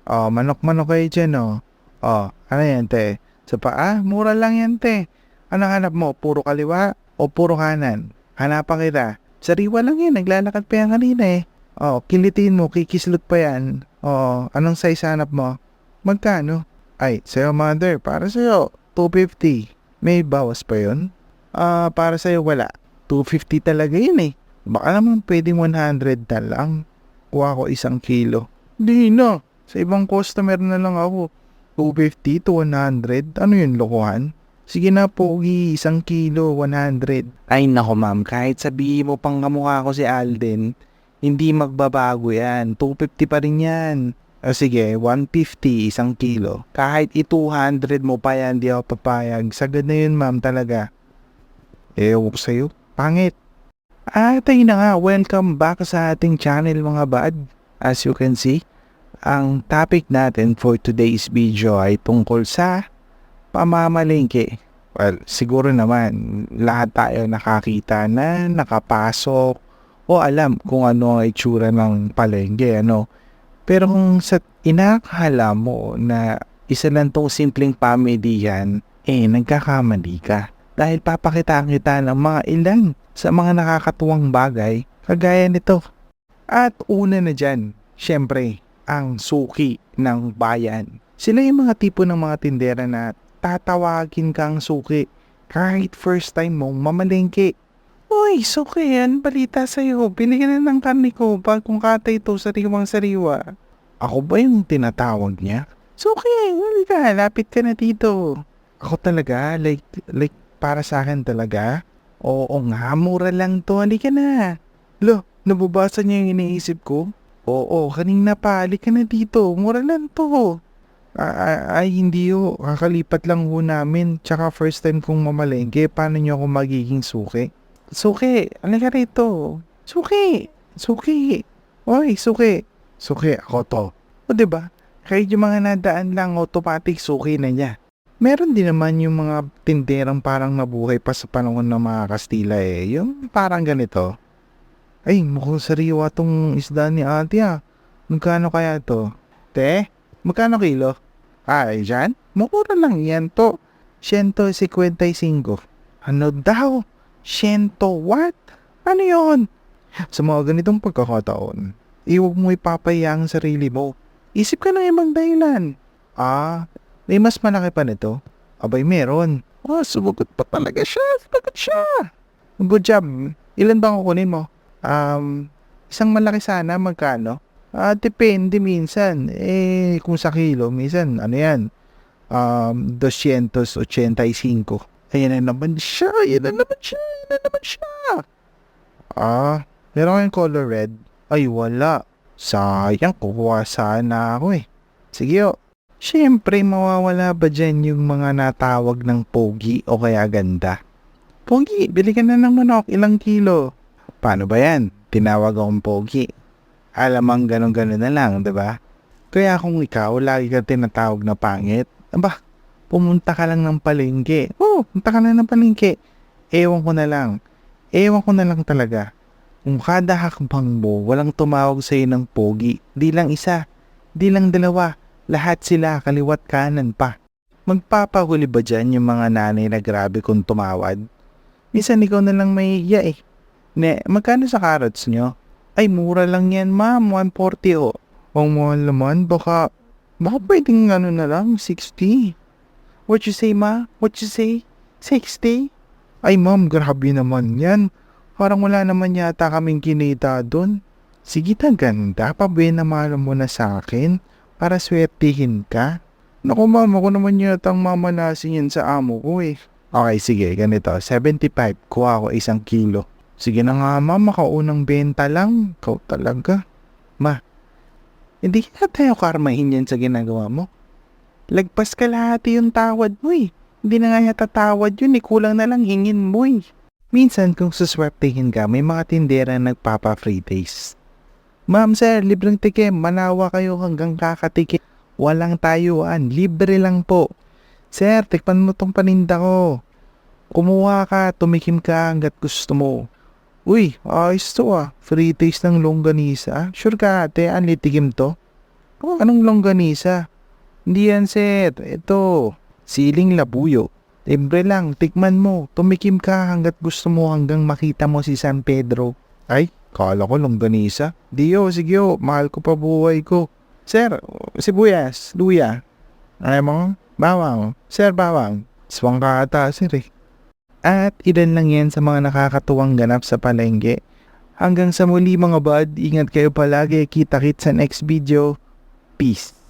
Oh, manok-manok kayo dyan, oh. Oh, ano yan, te? Sa paa? Mura lang yan, te. Anong hanap mo? Puro kaliwa o puro kanan? Hanapan kita. Sariwa lang yan. Naglalakad pa yan kanina eh. Oh, kilitin mo. Kikislot pa yan. Oh, anong size hanap mo? Magkano? Ay, sa'yo, mother. Para sa'yo, 250. May bawas pa yun? Para sa'yo, wala. 250 talaga yun eh. Baka naman pwedeng 100 na lang. Kuha ko 1 kilo. Di na. Sa ibang customer na lang ako. 250 to 100. Ano yun, lokohan? Sige na, pogi. 1 kilo, 100. Ay, nako ma'am. Kahit sabihin mo pang kamukha ko si Alden, hindi magbabago yan. 250 pa rin yan. Sige, 150, 1 kilo. Kahit i-200 mo pa yan, di ako papayag. Sagad na yun, ma'am, talaga. Ewan ko sa'yo. Pangit. Tayo na nga. Welcome back sa ating channel, mga bad. As you can see, ang topic natin for today's video ay tungkol sa pamamalengke. Well, siguro naman, lahat tayo nakakita na nakapasok o alam kung ano ang itsura ng palengke, ano. Pero kung sa inakala mo na isa lang tong simpleng pamilihan, nagkakamali ka. Dahil papakitaan kita ng mga ilan sa mga nakakatuwang bagay kagaya nito. At una na dyan, syempre, ang suki ng bayan. Sila yung mga tipo ng mga tindera na tatawagin kang suki kahit first time mong mamalengke. Uy, suki, yan balita sa'yo. Bili ka na ng karne ko bagong kata ito sariwang-sariwa. Ako ba yung tinatawag niya? Suki, halika, lapit ka na dito. Ako talaga, like para sa akin talaga? Oo nga, mura lang to, halika na. Lo, nababasa niya yung iniisip ko? Oo, kanina pa, halika na dito, mura lang to. Ay, hindi ho, kakalipat lang ho namin, tsaka first time kong mamalengke, paano niyo ako magiging suki? Suki, halika rito. Suki, suki. Oy, suki. Suki, ako to. O diba, kahit yung mga nadaan lang, automatic suki na niya. Meron din naman yung mga tinderang parang nabuhay pa sa panahon ng mga Kastila eh. Yung parang ganito. Ay, mukhang sariwa tong isda ni ate ah. Magkano kaya to? Te, magkano kilo? Ay, dyan? Mura lang yan to. 155. Ano daw? 100 what? Ano yon? Sa mga ganitong pagkakataon, iwag mo ipapaya ang sarili mo. Isip ka ng ibang dahilan. May mas malaki pa nito? Abay, meron. Sumagot pa talaga siya. Sumagot siya. Good job. Ilan bang kukunin mo? Isang malaki sana, magkano? Depende minsan. Kung sa kilo, minsan, ano yan? 285. Ayan na naman siya. Ayan na naman siya. Ayan na naman siya. Meron kayong color red? Ay, wala. Sayang, kukuha sana ako eh. Sige o. Siyempre, mawawala ba dyan yung mga natawag ng pogi o kaya ganda? Pogi, bili ka na ng manok, ilang kilo? Paano ba yan? Tinawag akong pogi. Alamang ganon-ganon na lang, diba? Kaya kung ikaw, lagi ka tinatawag na pangit, aba, pumunta ka lang ng palengke. Punta ka lang ng palengke. Ewan ko na lang. Ewan ko na lang talaga. Kung kada hakbang mo, walang tumawag sa'yo ng pogi, di lang isa, di lang dalawa, lahat sila kaliwat kanan pa. Magpapahuli ba dyan yung mga nanay na grabe kung tumawad? Minsan ikaw na lang mahihiya eh. Magkano sa carrots nyo? Ay, mura lang yan ma'am, 140 o. Ang mahal naman, baka pwedeng ano na lang, 60. What you say ma? What you say? 60? Ay ma'am, grabe naman yan. Parang wala naman yata kaming kinita doon. Sige na ganda, pabenamalan mo na sa akin para swertihin ka. Naku ma'am, ako naman yata ang mamalasin yan sa amo ko eh. Okay, sige, ganito. 75, kuha ko 1 kilo. Sige na nga ma'am, makaunang benta lang. Ikaw talaga. Ma, hindi ka tayo karmahin yan sa ginagawa mo. Lagpas kalahati yung tawad mo eh. Hindi na nga yata tawad yun eh, kulang na lang hingin mo eh. Minsan kung suswertihin ka, may mga tindera nagpapa-free taste. Ma'am sir, libreng tikim, manawa kayo hanggang kakatikim. Walang tayuan, libre lang po. Sir, tikpan mo tong paninda ko. Kumuha ka, tumikim ka hanggat gusto mo. Uy, ayos to ah. Free taste ng longganisa. Sure ka ate, anli tikim to? Anong longganisa? Hindi yan, sir. Ito, siling labuyo. Libre lang, tikman mo. Tumikim ka hanggat gusto mo hanggang makita mo si San Pedro. Ay, kala ko longganisa. Diyo, sige o, mahal ko pa buhay ko. Sir, sibuyas, luya. Ay mo? Bawang. Sir, bawang. Swang ka ata, sir eh. At ilan lang yan sa mga nakakatuwang ganap sa palengke. Hanggang sa muli mga bud, ingat kayo palagi. Kita-kits sa next video. Peace.